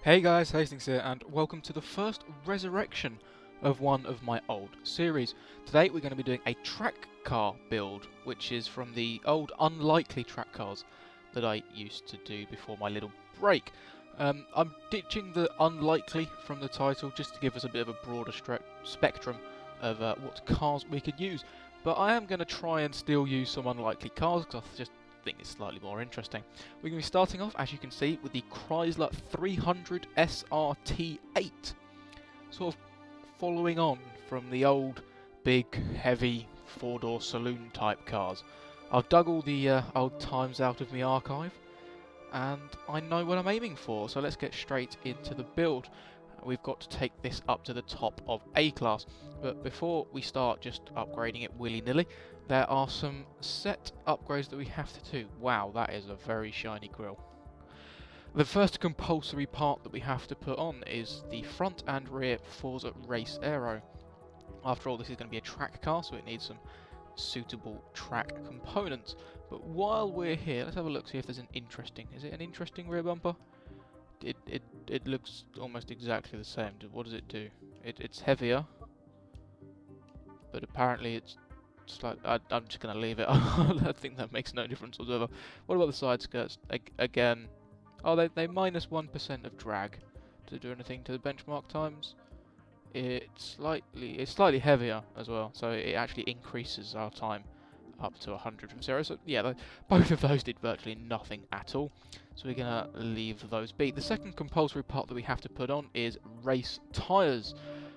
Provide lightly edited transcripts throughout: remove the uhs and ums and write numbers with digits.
Hey guys, Hastings here, and welcome to the first resurrection of one of my old series. Today we're going to be doing a track car build, which is from the old unlikely track cars that I used to do before my little break. I'm ditching the unlikely from the title just to give us a bit of a broader spectrum of what cars we could use, but I am going to try and still use some unlikely cars because I just think it's slightly more interesting. We're going to be starting off, as you can see, with the Chrysler 300 SRT8, sort of following on from the old, big, heavy, four-door saloon type cars. I've dug all the old times out of my archive, and I know what I'm aiming for, so let's get straight into the build. We've got to take this up to the top of A-Class, but before we start just upgrading it willy-nilly, there are some set upgrades that we have to do. Wow, that is a very shiny grille. The first compulsory part that we have to put on is the front and rear Forza race aero. After all, this is going to be a track car, so it needs some suitable track components. But while we're here, let's have a look, see if there's an interesting... Is it an interesting rear bumper? It looks almost exactly the same. What does it do? It's heavier, but apparently it's slight. I'm just going to leave it. I think that makes no difference whatsoever. What about the side skirts? Again, oh, they minus 1% of drag. Does it do anything to the benchmark times? It's slightly heavier as well, so it actually increases our time up to 100 from 0. So yeah, both of those did virtually nothing at all. So we're going to leave those be. The second compulsory part that we have to put on is race tyres.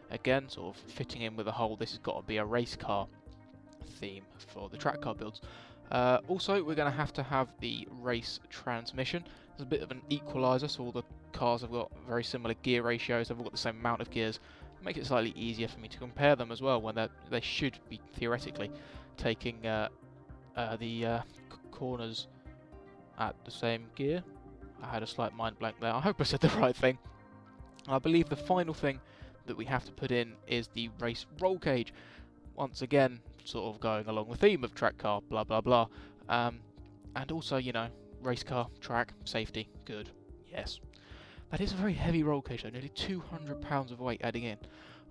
Again, sort of fitting in with the whole, this has got to be a race car theme for the track car builds. Also, we're going to have the race transmission. There's a bit of an equaliser, so all the cars have got very similar gear ratios, they've all got the same amount of gears. It makes it slightly easier for me to compare them as well, when they should be theoretically taking the corners at the same gear. I had a slight mind blank there. I hope I said the right thing. I believe the final thing that we have to put in is the race roll cage. Once again, sort of going along the theme of track car, blah blah blah. And also, you know, race car, track, safety, good, yes. That is a very heavy roll cage though, nearly 200 pounds of weight adding in.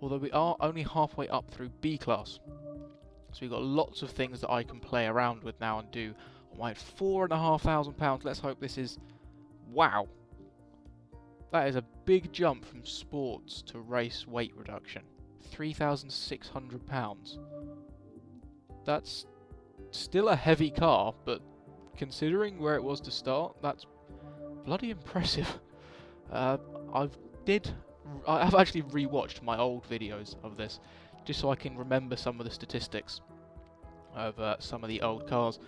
Although we are only halfway up through B class. So we've got lots of things that I can play around with now and do on my £4,500. Let's hope this is... Wow. That is a big jump from sports to race weight reduction. £3,600. That's still a heavy car, but considering where it was to start, that's bloody impressive. I've actually rewatched my old videos of this, just so I can remember some of the statistics of some of the old cars.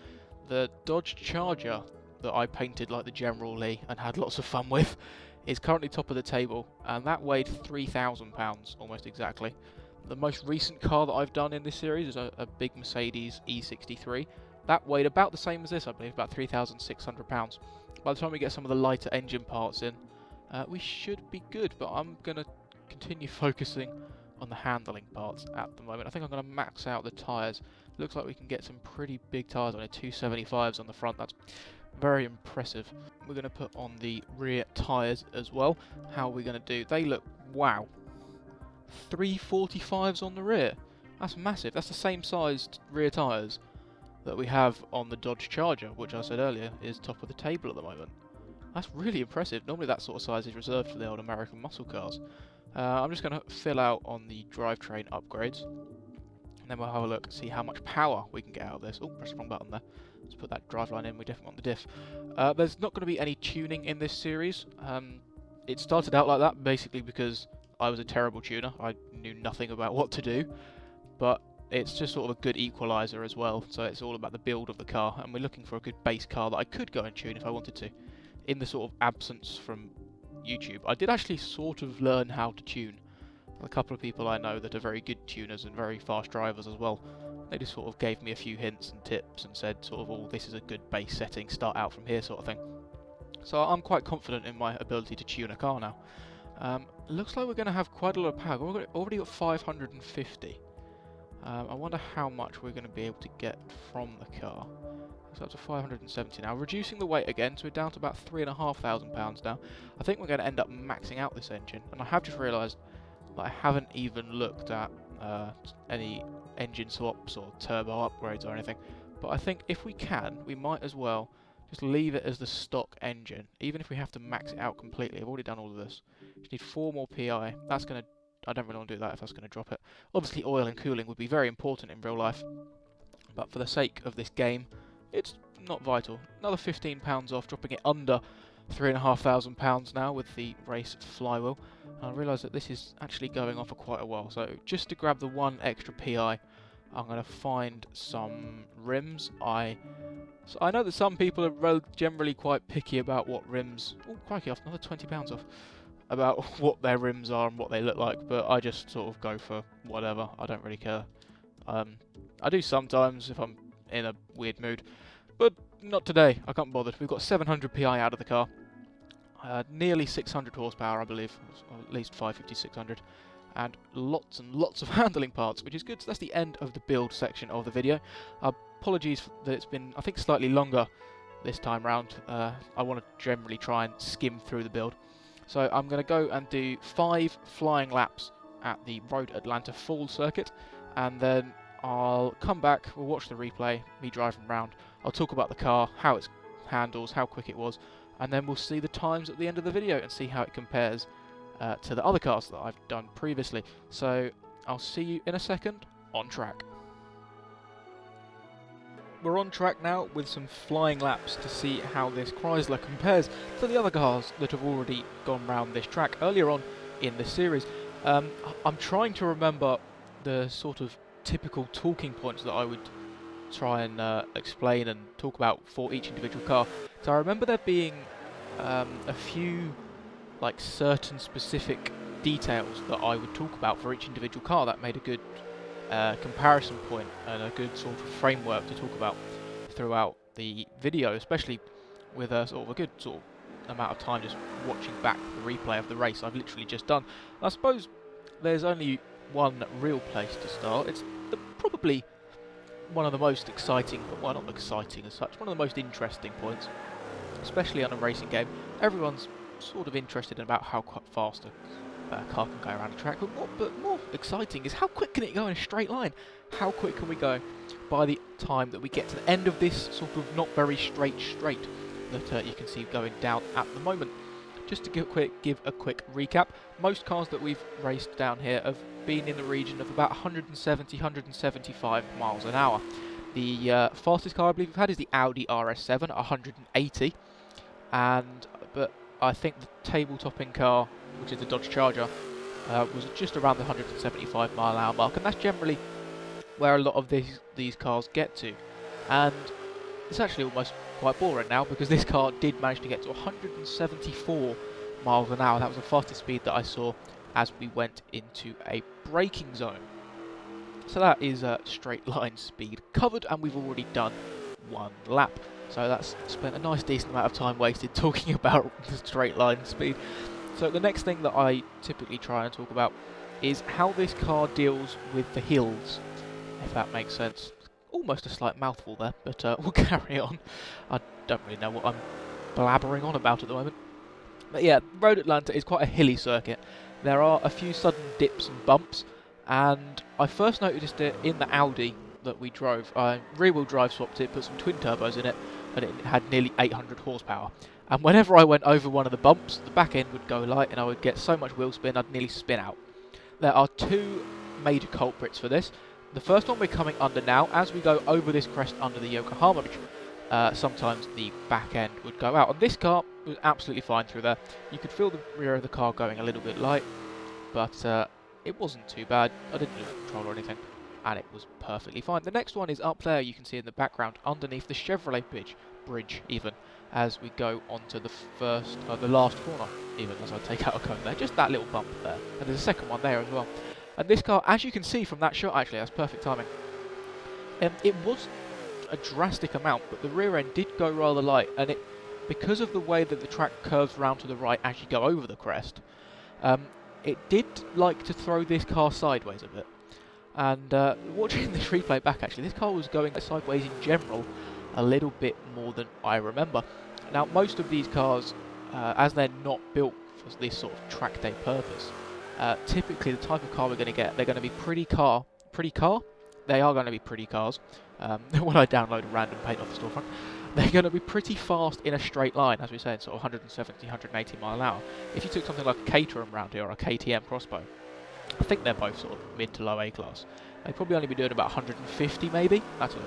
The Dodge Charger that I painted like the General Lee and had lots of fun with is currently top of the table, and that weighed £3,000 almost exactly. The most recent car that I've done in this series is a big Mercedes E63. That weighed about the same as this, I believe, about £3,600. By the time we get some of the lighter engine parts in, we should be good, but I'm going to continue focusing on the handling parts at the moment. I think I'm going to max out the tyres. Looks like we can get some pretty big tyres on it, 275s on the front. That's very impressive. We're going to put on the rear tyres as well. How are we going to do? They look, wow, 345s on the rear. That's massive. That's the same sized rear tyres that we have on the Dodge Charger, which I said earlier is top of the table at the moment. That's really impressive. Normally that sort of size is reserved for the old American muscle cars. I'm just going to fill out on the drivetrain upgrades, and then we'll have a look and see how much power we can get out of this. Oh, press the wrong button there. Let's put that driveline in. We definitely want the diff. There's not going to be any tuning in this series. It started out like that basically because I was a terrible tuner. I knew nothing about what to do, but it's just sort of a good equaliser as well. So it's all about the build of the car, and we're looking for a good base car that I could go and tune if I wanted to. In the sort of absence from YouTube, I did actually sort of learn how to tune. A couple of people I know that are very good tuners and very fast drivers as well. They just sort of gave me a few hints and tips and said sort of, oh, this is a good base setting, start out from here sort of thing. So I'm quite confident in my ability to tune a car now. Looks like we're going to have quite a lot of power. We've already got 550. I wonder how much we're going to be able to get from the car. It's up to 570 now. Reducing the weight again, so we're down to about £3,500 now. I think we're going to end up maxing out this engine. And I have just realised that I haven't even looked at any engine swaps or turbo upgrades or anything. But I think if we can, we might as well just leave it as the stock engine, even if we have to max it out completely. I've already done all of this. Just need 4 more PI. That's going to... I don't really want to do that if that's going to drop it. Obviously, oil and cooling would be very important in real life. But for the sake of this game, it's not vital. Another £15 off, dropping it under £3,500 now with the race flywheel. And I realise that this is actually going on for quite a while. So just to grab the 1 extra PI, I'm going to find some rims. I know that some people are generally quite picky about what rims... Oh, crikey, off another £20 off. About what their rims are and what they look like, but I just sort of go for whatever. I don't really care. I do sometimes if I'm in a weird mood, but not today. I can't bother. We've got 700 PI out of the car, nearly 600 horsepower, I believe, or at least 550, 600, and lots of handling parts, which is good. So that's the end of the build section of the video. Apologies that it's been, I think, slightly longer this time round. I want to generally try and skim through the build. So I'm going to go and do 5 flying laps at the Road Atlanta full circuit, and then I'll come back, we'll watch the replay, me driving around, I'll talk about the car, how it handles, how quick it was, and then we'll see the times at the end of the video and see how it compares to the other cars that I've done previously. So I'll see you in a second on track. We're on track now with some flying laps to see how this Chrysler compares to the other cars that have already gone round this track earlier on in the series. I'm trying to remember the sort of typical talking points that I would try and explain and talk about for each individual car. So I remember there being a few like certain specific details that I would talk about for each individual car that made a good comparison point and a good sort of framework to talk about throughout the video, especially with a sort of a good sort of amount of time just watching back the replay of the race I've literally just done. I suppose there's only one real place to start. It's probably one of the most exciting, well, not exciting as such, one of the most interesting points, especially on a racing game. Everyone's sort of interested in about how quite fast a car can go around a track, but more exciting is how quick can it go in a straight line? How quick can we go by the time that we get to the end of this sort of not very straight that you can see going down at the moment. Just to give a quick recap, most cars that we've raced down here have been in the region of about 170, 175 miles an hour. The fastest car I believe we've had is the Audi RS7 at 180, but I think the table-topping car, which is the Dodge Charger, was just around the 175 mile an hour mark, and that's generally where a lot of these cars get to. And it's actually almost quite boring now, because this car did manage to get to 174 miles an hour. That was the fastest speed that I saw as we went into a braking zone. So that is straight line speed covered, and we've already done 1 lap. So that's spent a nice decent amount of time wasted talking about the straight line speed. So the next thing that I typically try and talk about is how this car deals with the hills, if that makes sense. Almost a slight mouthful there, but we'll carry on. I don't really know what I'm blabbering on about at the moment. But yeah, Road Atlanta is quite a hilly circuit. There are a few sudden dips and bumps, and I first noticed it in the Audi that we drove. I rear-wheel drive swapped it, put some twin turbos in it, and it had nearly 800 horsepower. And whenever I went over one of the bumps, the back end would go light and I would get so much wheel spin I'd nearly spin out. There are 2 major culprits for this. The first one we're coming under now. As we go over this crest under the Yokohama Bridge, sometimes the back end would go out. And this car was absolutely fine through there. You could feel the rear of the car going a little bit light, but it wasn't too bad. I didn't lose control or anything, and it was perfectly fine. The next one is up there, you can see in the background, underneath the Chevrolet bridge even, as we go onto the last corner, even as I take out a cone there. Just that little bump there. And there's a second one there as well. And this car, as you can see from that shot, actually, that's perfect timing. It was a drastic amount, but the rear end did go rather light, and because of the way that the track curves round to the right as you go over the crest, it did like to throw this car sideways a bit. And watching this replay back, actually, this car was going sideways in general a little bit more than I remember. Now, most of these cars, as they're not built for this sort of track day purpose, typically the type of car we're going to get, they're going to be pretty car. They are going to be pretty cars. When I download a random paint off the storefront, they're going to be pretty fast in a straight line, as we said, sort of 170, 180 mile an hour. If you took something like a Caterham round here or a KTM Crossbow, I think they're both sort of mid to low A class. They'd probably only be doing about 150 maybe. That's an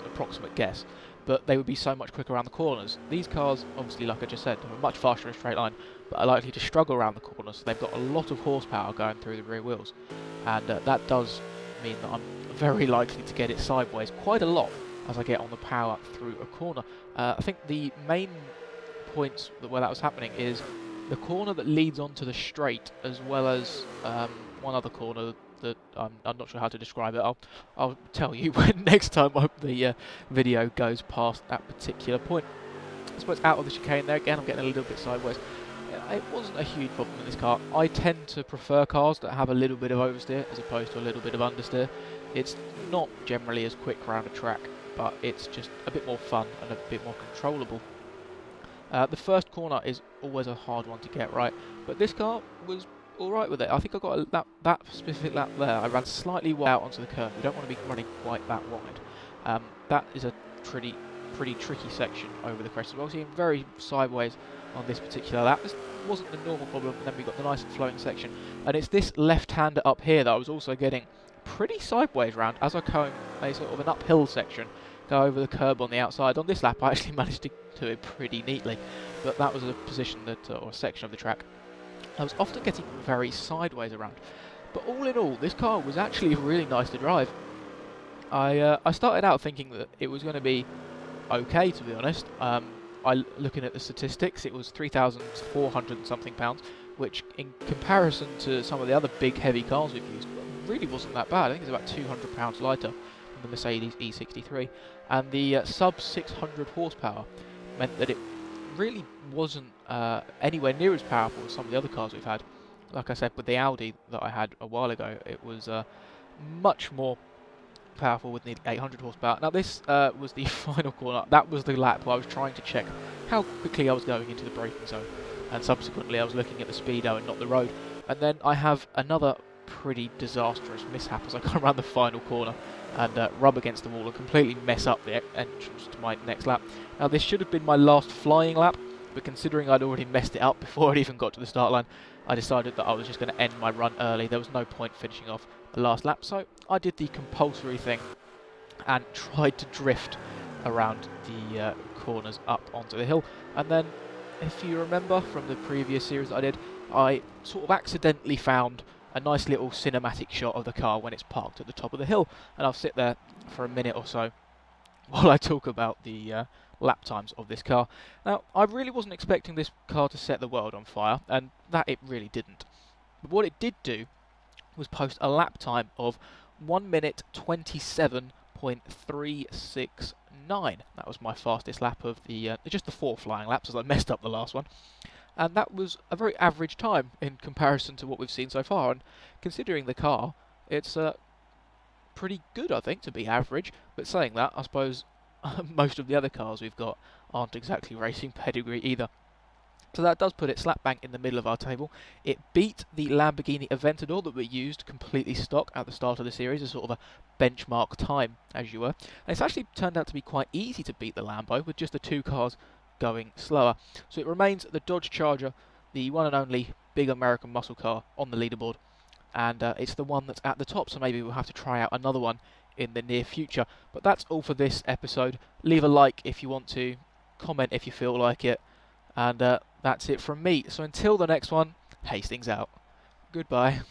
approximate guess. But they would be so much quicker around the corners. These cars, obviously, like I just said, are much faster in a straight line, but are likely to struggle around the corners. So they've got a lot of horsepower going through the rear wheels. And that does mean that I'm very likely to get it sideways quite a lot as I get on the power through a corner. I think the main points where that was happening is the corner that leads onto the straight, as well as one other corner that I'm not sure how to describe it. I'll tell you when next time the video goes past that particular point. I suppose out of the chicane there again, I'm getting a little bit sideways. It wasn't a huge problem in this car. I tend to prefer cars that have a little bit of oversteer as opposed to a little bit of understeer. It's not generally as quick around a track, but it's just a bit more fun and a bit more controllable. The first corner is always a hard one to get right, but this car was alright with it. I think I got a lap, that specific lap there. I ran slightly wide out onto the curb. You don't want to be running quite that wide. That is a pretty tricky section over the crest as well. So you're very sideways on this particular lap. This wasn't the normal problem, and then we got the nice flowing section. And it's this left-hander up here that I was also getting pretty sideways round as I go a sort of an uphill section, go over the curb on the outside. On this lap I actually managed to do it pretty neatly, but that was a position that, or a section of the track, I was often getting very sideways around. But all in all, this car was actually really nice to drive. I started out thinking that it was going to be okay, to be honest. Looking at the statistics, it was 3,400 and something pounds, which in comparison to some of the other big heavy cars we've used, really wasn't that bad. I think it's about 200 pounds lighter than the Mercedes E63, and the sub 600 horsepower meant that it really wasn't anywhere near as powerful as some of the other cars we've had. Like I said, with the Audi that I had a while ago, it was much more powerful with nearly 800 horsepower. Now this was the final corner. That was the lap where I was trying to check how quickly I was going into the braking zone, and subsequently I was looking at the speedo and not the road. And then I have another pretty disastrous mishap as I go around the final corner and rub against the wall and completely mess up the entrance to my next lap. Now this should have been my last flying lap, but considering I'd already messed it up before I'd even got to the start line, I decided that I was just going to end my run early. There was no point finishing off the last lap, so I did the compulsory thing and tried to drift around the corners up onto the hill. And then, if you remember from the previous series that I did, I sort of accidentally found a nice little cinematic shot of the car when it's parked at the top of the hill, and I'll sit there for a minute or so while I talk about the lap times of this car. Now, I really wasn't expecting this car to set the world on fire, and that it really didn't. But what it did do was post a lap time of 1 minute 27.369. That was my fastest lap of the just the 4 flying laps, as I messed up the last one. And that was a very average time in comparison to what we've seen so far. And considering the car, it's pretty good, I think, to be average. But saying that, I suppose most of the other cars we've got aren't exactly racing pedigree either. So that does put it slap bang in the middle of our table. It beat the Lamborghini Aventador that we used completely stock at the start of the series, as sort of a benchmark time, as you were. And it's actually turned out to be quite easy to beat the Lambo with just the 2 cars going slower. So it remains the Dodge Charger, the one and only big American muscle car on the leaderboard. And it's the one that's at the top, so maybe we'll have to try out another one in the near future. But that's all for this episode. Leave a like if you want to, comment if you feel like it, and that's it from me. So until the next one, Hastings out. Goodbye.